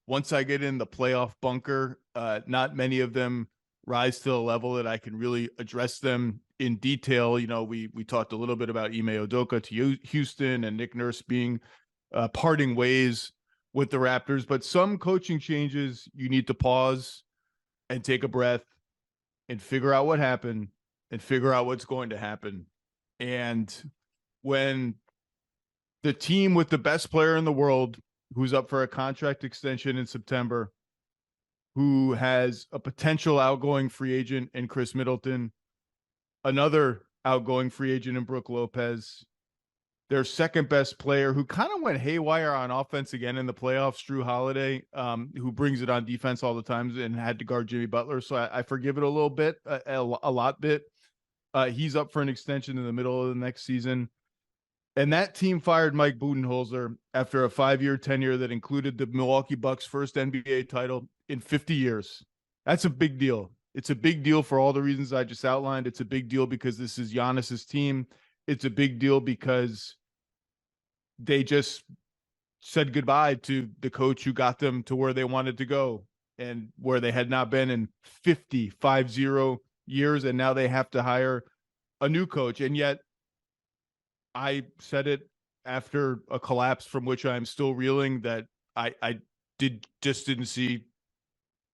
once I get in the playoff bunker, not many of them rise to the level that I can really address them in detail. You know, we talked a little bit about Ime Udoka to Houston and Nick Nurse being parting ways with the Raptors, but some coaching changes you need to pause and take a breath and figure out what happened and figure out what's going to happen. And when the team with the best player in the world, who's up for a contract extension in September, who has a potential outgoing free agent in Chris Middleton, another outgoing free agent in Brook Lopez, their second best player who kind of went haywire on offense again in the playoffs, Drew Holiday, who brings it on defense all the time and had to guard Jimmy Butler. So I forgive it a little bit, a lot bit. He's up for an extension in the middle of the next season. And that team fired Mike Budenholzer after a 5-year tenure that included the Milwaukee Bucks' first NBA title in 50 years. That's a big deal. It's a big deal for all the reasons I just outlined. It's a big deal because this is Giannis's team. It's a big deal because they just said goodbye to the coach who got them to where they wanted to go and where they had not been in 50 years. And now they have to hire a new coach. And yet I said it after a collapse from which I'm still reeling that I didn't see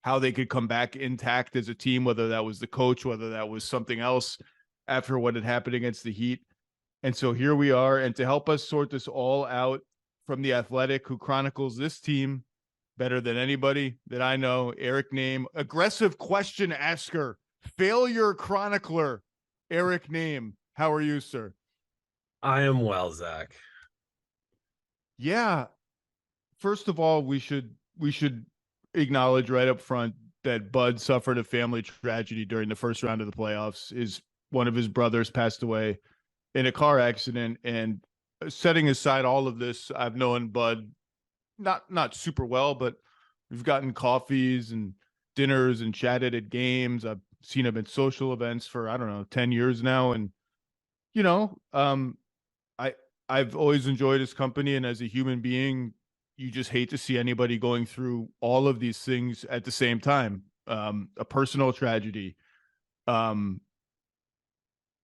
how they could come back intact as a team, whether that was the coach, whether that was something else after what had happened against the Heat. And so here we are. And to help us sort this all out from The Athletic, who chronicles this team better than anybody that I know, Eric Name, aggressive question asker, failure chronicler, Eric Name. How are you, sir? I am well, Zach. Yeah. First of all, we should acknowledge right up front that Bud suffered a family tragedy during the first round of the playoffs. One of his brothers passed away in a car accident. And setting aside all of this, I've known Bud not super well, but we've gotten coffees and dinners and chatted at games. I've seen him at social events for, I don't know, 10 years now. And, you know, I've always enjoyed his company. And as a human being, you just hate to see anybody going through all of these things at the same time. A personal tragedy,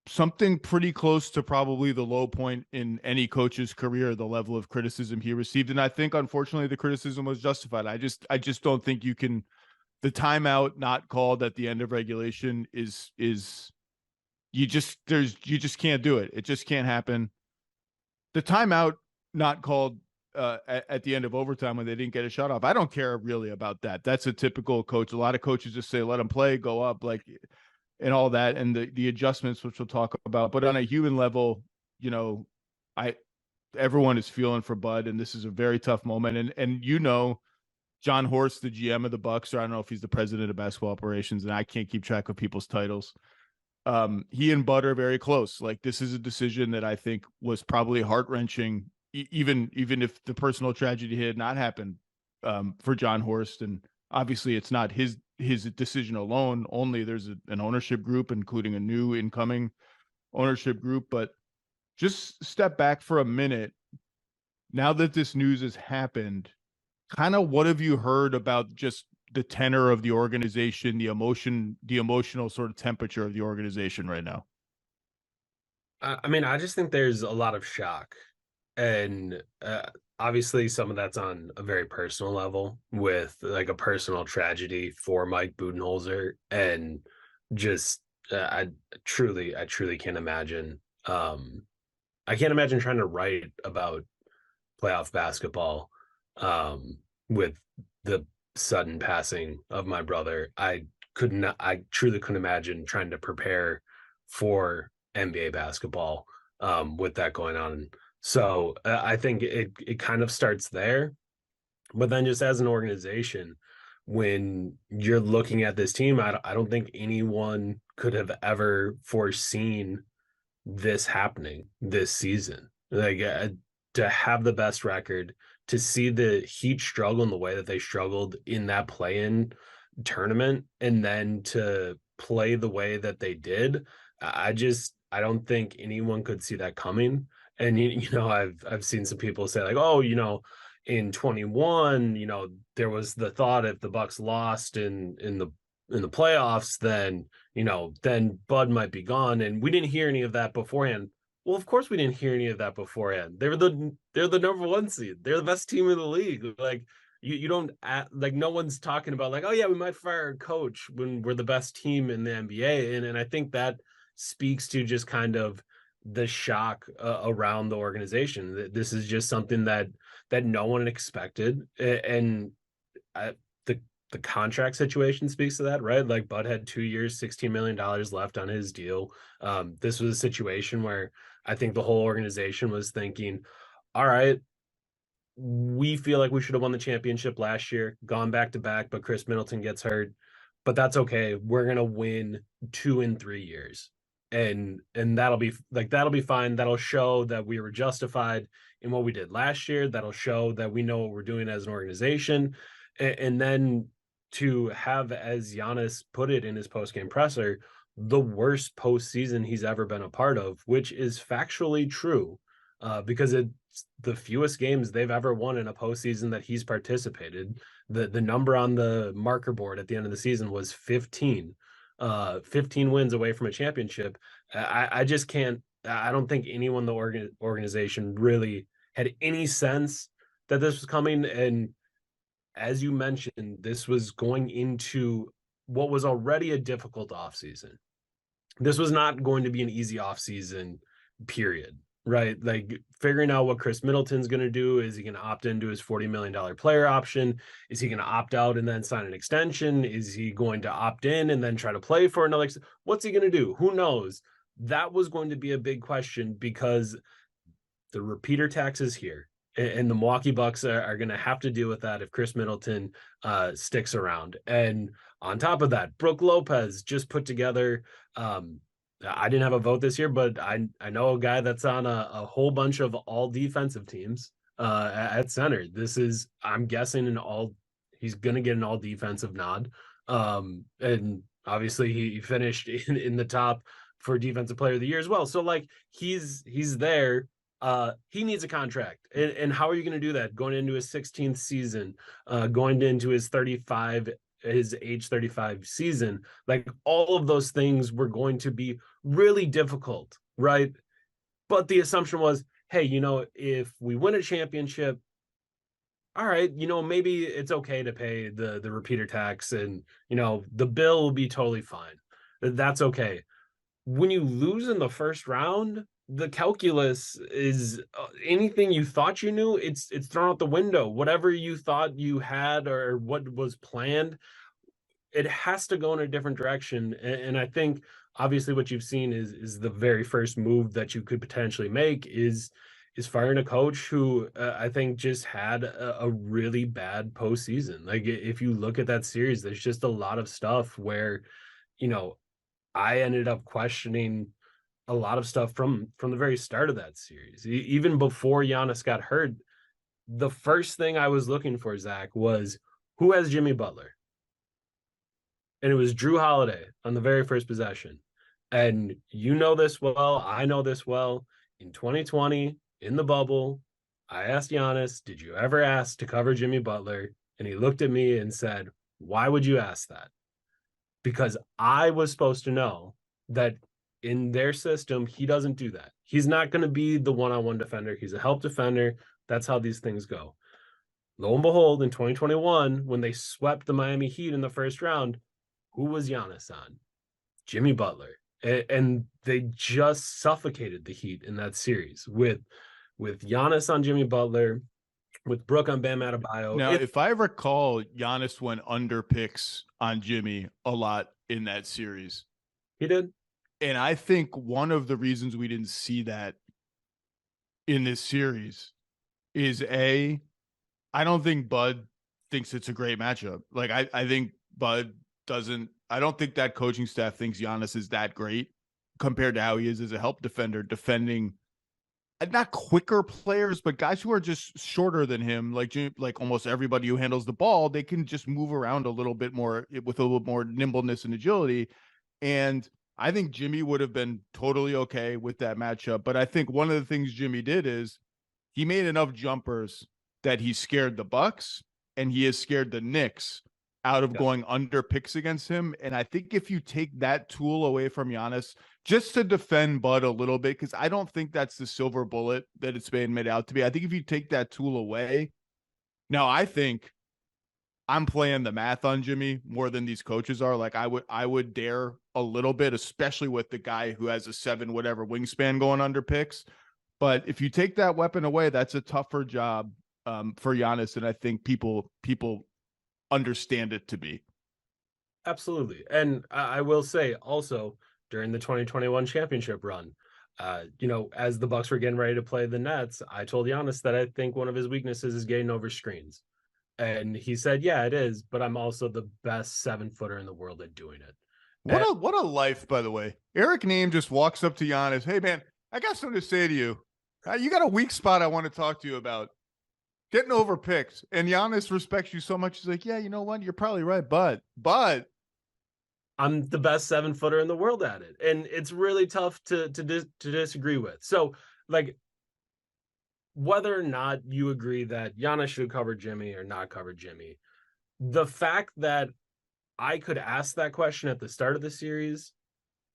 something pretty close to probably the low point in any coach's career, the level of criticism he received. And I think, unfortunately, the criticism was justified. I just don't think you can, the timeout not called at the end of regulation is you just can't do it. It just can't happen. The timeout not called at the end of overtime when they didn't get a shot off, I don't care really about that. That's a typical coach. A lot of coaches just say, let them play, go up, like, and all that, and the adjustments, which we'll talk about. But on a human level, you know, everyone is feeling for Bud, and this is a very tough moment. And you know, John Horst, the GM of the Bucks, or I don't know if he's the president of basketball operations, and I can't keep track of people's titles. He and Bud are very close. Like, this is a decision that I think was probably heart-wrenching, even if the personal tragedy had not happened for John Horst. And obviously it's not his decision alone. Only there's an ownership group, including a new incoming ownership group. But just step back for a minute. Now that this news has happened, kind of what have you heard about just the tenor of the organization, the emotional sort of temperature of the organization right now? I mean, I just think there's a lot of shock. And obviously some of that's on a very personal level with like a personal tragedy for Mike Budenholzer. And just I truly can't imagine. I can't imagine trying to write about playoff basketball with the sudden passing of my brother. I truly couldn't imagine trying to prepare for NBA basketball with that going on. So I think it kind of starts there. But then just as an organization, when you're looking at this team, I don't think anyone could have ever foreseen this happening this season. Like to have the best record, to see the Heat struggle in the way that they struggled in that play-in tournament, and then to play the way that they did, I don't think anyone could see that coming. And you know, I've seen some people say like, oh, you know, in 21, there was the thought if the Bucks lost in the playoffs, then Bud might be gone. And we didn't hear any of that beforehand. Well, of course we didn't hear any of that beforehand. They're the number one seed. They're the best team in the league. Like you don't like no one's talking about like, oh yeah, we might fire a coach when we're the best team in the NBA. And I think that speaks to just kind of the shock around the organization. This is just something that no one expected, and the contract situation speaks to that, right? Like Bud had 2 years, $16 million left on his deal. This was a situation where I think the whole organization was thinking, all right, we feel like we should have won the championship last year, gone back to back, but Chris Middleton gets hurt. But that's okay. We're gonna win 2 in 3 years. And that'll be fine. That'll show that we were justified in what we did last year. That'll show that we know what we're doing as an organization. And then to have, as Giannis put it in his post-game presser, the worst postseason he's ever been a part of, which is factually true, because it's the fewest games they've ever won in a postseason that he's participated. The number on the marker board at the end of the season was 15. 15 wins away from a championship. I just can't. I don't think anyone in the organization really had any sense that this was coming. And as you mentioned, this was going into what was already a difficult offseason. This was not going to be an easy offseason, period. Right? Like figuring out what Chris Middleton's going to do. Is he going to opt into his $40 million player option? Is he going to opt out and then sign an extension? Is he going to opt in and then try to play for another? What's he going to do? Who knows? That was going to be a big question because the repeater tax is here. And the Milwaukee Bucks are going to have to deal with that if Chris Middleton sticks around. And on top of that, Brooke Lopez just put together. I didn't have a vote this year, but I know a guy that's on a whole bunch of all defensive teams at center. This is, I'm guessing, he's going to get an all defensive nod. And obviously he finished in the top for defensive player of the year as well. So like he's there. He needs a contract. And how are you going to do that? Going into his 16th season, going into his age 35 season, like all of those things were going to be really difficult, right? But the assumption was, hey, if we win a championship, all right, maybe it's okay to pay the repeater tax, and the bill will be totally fine. That's okay. When you lose in the first round, the calculus is anything you thought you knew, it's thrown out the window. Whatever you thought you had or what was planned, it has to go in a different direction. And I think obviously what you've seen is the very first move that you could potentially make is firing a coach who I think just had a really bad postseason. Like if you look at that series, there's just a lot of stuff where, I ended up questioning a lot of stuff from the very start of that series. Even before Giannis got hurt, the first thing I was looking for, Zach, was who has Jimmy Butler? And it was Drew Holiday on the very first possession. And you know this well, I know this well. In 2020, in the bubble, I asked Giannis, did you ever ask to cover Jimmy Butler? And he looked at me and said, why would you ask that? Because I was supposed to know that in their system, he doesn't do that. He's not going to be the one-on-one defender. He's a help defender. That's how these things go. Lo and behold, in 2021, when they swept the Miami Heat in the first round, who was Giannis on? Jimmy Butler. And they just suffocated the Heat in that series with Giannis on Jimmy Butler, with Brooke on Bam Adebayo. Now, if I recall, Giannis went under picks on Jimmy a lot in that series. He did. And I think one of the reasons we didn't see that in this series is I don't think Bud thinks it's a great matchup. Like I think Bud doesn't. I don't think that coaching staff thinks Giannis is that great compared to how he is as a help defender, defending not quicker players, but guys who are just shorter than him, like almost everybody who handles the ball. They can just move around a little bit more with a little more nimbleness and agility. And I think Jimmy would have been totally okay with that matchup. But I think one of the things Jimmy did is he made enough jumpers that he scared the Bucks and he has scared the Knicks out of Yeah. going under picks against him. And I think if you take that tool away from Giannis, just to defend Bud a little bit, because I don't think that's the silver bullet that it's been made out to be. I think if you take that tool away, now I think I'm playing the math on Jimmy more than these coaches are. Like I would dare a little bit, especially with the guy who has a 7 whatever wingspan going under picks. But if you take that weapon away, that's a tougher job for Giannis, and I think people understand it to be. Absolutely. And I will say also during the 2021 championship run, as the Bucks were getting ready to play the Nets, I told Giannis that I think one of his weaknesses is getting over screens. And he said, yeah, it is, but I'm also the best 7-footer in the world at doing it. What a life, by the way. Eric Nehm just walks up to Giannis. Hey, man, I got something to say to you. You got a weak spot I want to talk to you about. Getting over picks. And Giannis respects you so much. He's like, yeah, you know what? You're probably right, but I'm the best 7-footer in the world at it. And it's really tough to disagree with. So, like, whether or not you agree that Giannis should cover Jimmy or not cover Jimmy, the fact that I could ask that question at the start of the series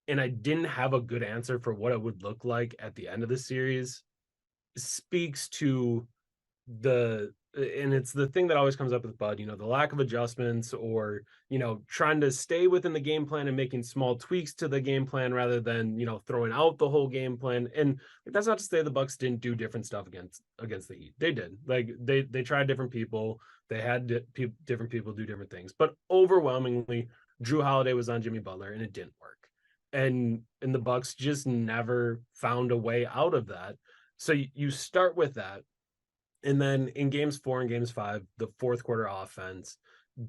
and I didn't have a good answer for what it would look like at the end of the series speaks to and it's the thing that always comes up with Bud, the lack of adjustments or, trying to stay within the game plan and making small tweaks to the game plan rather than, throwing out the whole game plan. And that's not to say the Bucks didn't do different stuff against the Heat. They did. Like they tried different people. They had different people do different things, but overwhelmingly Drew Holiday was on Jimmy Butler and it didn't work. And the Bucks just never found a way out of that. So you start with that. And then in games 4 and games 5, the fourth quarter offense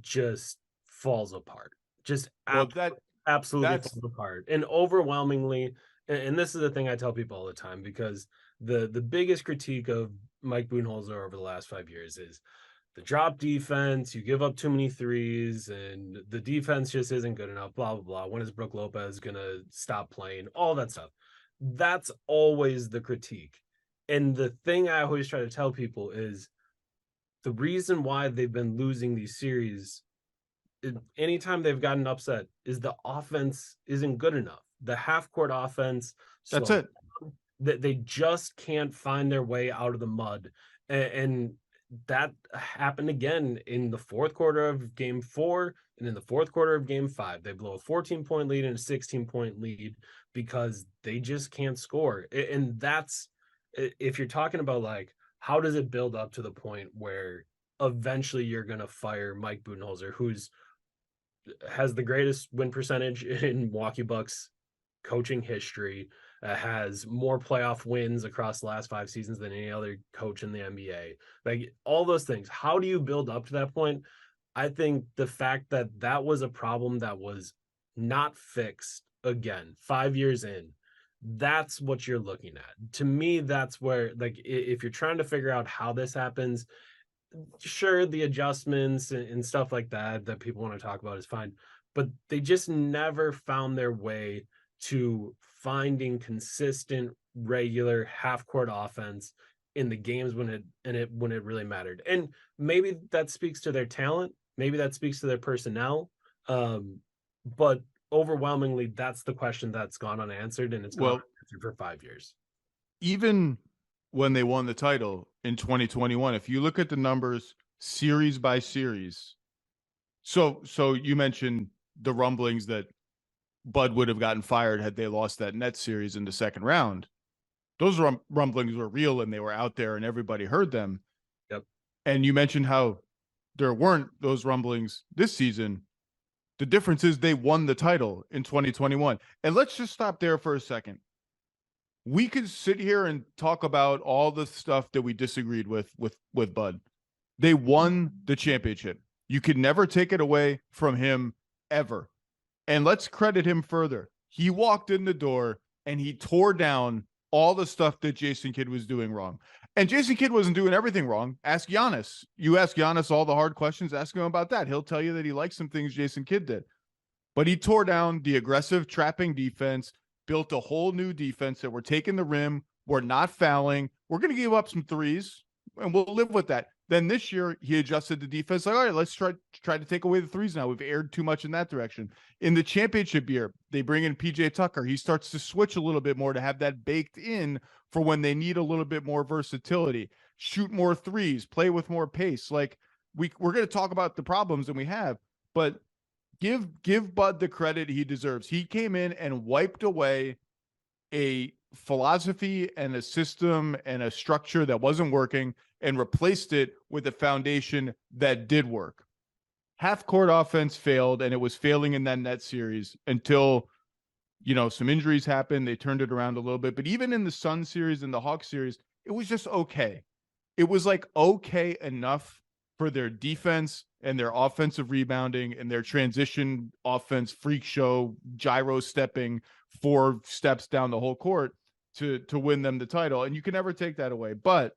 just falls apart. Just absolutely falls apart. And overwhelmingly, and this is the thing I tell people all the time, because the biggest critique of Mike Budenholzer over the last 5 years is the drop defense. You give up too many threes, and the defense just isn't good enough, blah, blah, blah. When is Brook Lopez going to stop playing? All that stuff. That's always the critique. And the thing I always try to tell people is the reason why they've been losing these series, anytime they've gotten upset, is the offense isn't good enough. The half-court offense. That's it. They just can't find their way out of the mud. And that happened again in the fourth quarter of game 4 and in the fourth quarter of game 5. They blow a 14-point lead and a 16-point lead because they just can't score. And that's, if you're talking about like, how does it build up to the point where eventually you're going to fire Mike Budenholzer, has the greatest win percentage in Milwaukee Bucks coaching history, has more playoff wins across the last 5 seasons than any other coach in the NBA. Like all those things. How do you build up to that point? I think the fact that that was a problem that was not fixed again 5 years in, that's what you're looking at. To me, that's where, like, if you're trying to figure out how this happens, sure, the adjustments and stuff like that people want to talk about is fine, but they just never found their way to finding consistent, regular half-court offense in the games when it really mattered. And maybe that speaks to their talent, maybe that speaks to their personnel, but overwhelmingly, that's the question that's gone unanswered, and it's gone unanswered for 5 years. Even when they won the title in 2021, if you look at the numbers series by series, so you mentioned the rumblings that Bud would have gotten fired had they lost that Nets series in the second round. Those rumblings were real and they were out there and everybody heard them. Yep. And you mentioned how there weren't those rumblings this season. The difference is they won the title in 2021. And let's just stop there for a second. We could sit here and talk about all the stuff that we disagreed with Bud. They won the championship. You could never take it away from him ever. And let's credit him further. He walked in the door and he tore down all the stuff that Jason Kidd was doing wrong. And Jason Kidd wasn't doing everything wrong. Ask Giannis. You ask Giannis all the hard questions, ask him about that. He'll tell you that he likes some things Jason Kidd did. But he tore down the aggressive trapping defense, built a whole new defense that we're taking the rim, we're not fouling, we're going to give up some threes, and we'll live with that. Then this year he adjusted the defense. Like, all right, let's try to take away the threes now. We've erred too much in that direction. In the championship year, they bring in PJ Tucker. He starts to switch a little bit more to have that baked in for when they need a little bit more versatility, shoot more threes, play with more pace. Like we're going to talk about the problems and we have, but give Bud the credit he deserves. He came in and wiped away a philosophy and a system and a structure that wasn't working and replaced it with a foundation that did work. Half court offense failed, and it was failing in that net series until, some injuries happened. They turned it around a little bit. But even in the Sun series and the Hawks series, it was just okay. It was like okay enough for their defense and their offensive rebounding and their transition offense, freak show, gyro stepping 4 steps down the whole court to win them the title. And you can never take that away. But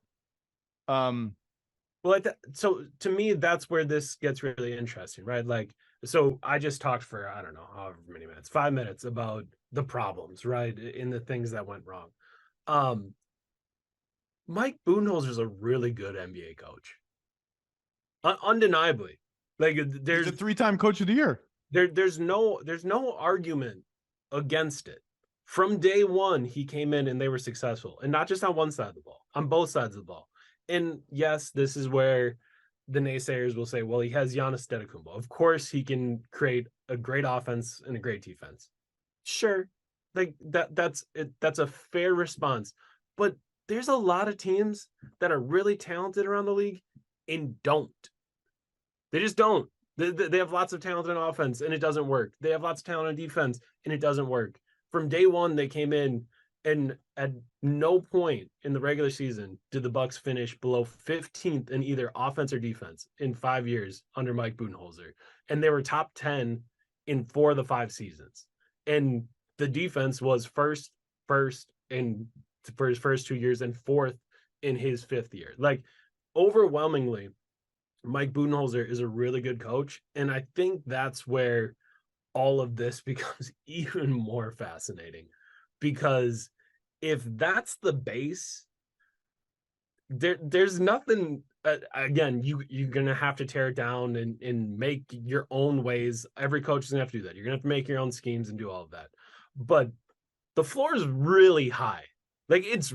well, so to me, that's where this gets really interesting, right? Like, so I just talked for, I don't know, however many minutes, 5 minutes about the problems, right? In the things that went wrong. Mike Budenholzer is a really good NBA coach. Undeniably. Like there's he's a 3-time coach of the year. There's no argument against it. From day one, he came in and they were successful. And not just on one side of the ball, on both sides of the ball. And yes, this is where the naysayers will say, well, he has Giannis Antetokounmpo. Of course, he can create a great offense and a great defense. Sure, like that's a fair response. But there's a lot of teams that are really talented around the league and don't. They just don't. They have lots of talent in offense and it doesn't work. They have lots of talent in defense and it doesn't work. From day one, they came in, and at no point in the regular season did the Bucks finish below 15th in either offense or defense in 5 years under Mike Budenholzer. And they were top 10 in 4 of the 5 seasons. And the defense was first in for his first 2 years and 4th in his 5th year. Like overwhelmingly, Mike Budenholzer is a really good coach. And I think that's where all of this becomes even more fascinating, because if that's the base, there's nothing. Again, you're gonna have to tear it down and make your own ways. Every coach is gonna have to do that. You're gonna have to make your own schemes and do all of that. But the floor is really high. Like it's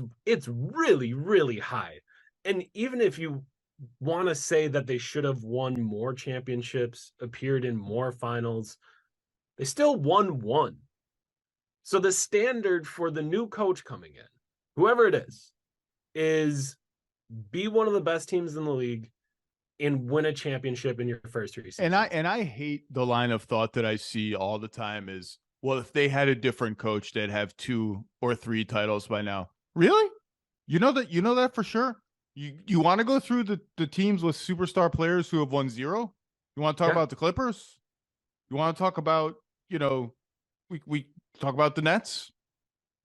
really, really high. And even if you want to say that they should have won more championships, appeared in more finals, they still won 1. So the standard for the new coach coming in, whoever it is be one of the best teams in the league and win a championship in your first 3 seasons. And I hate the line of thought that I see all the time is, well, if they had a different coach, they'd have 2 or 3 titles by now. Really? You know that for sure? You want to go through the teams with superstar players who have won 0? You want to talk about the Clippers? You want to talk about, we talk about the Nets,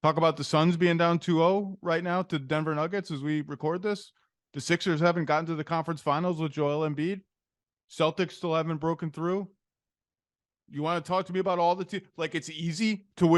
talk about the Suns being down 2-0 right now to Denver Nuggets as we record this. The Sixers haven't gotten to the conference finals with Joel Embiid. Celtics still haven't broken through. You want to talk to me about all the teams? Like, it's easy to win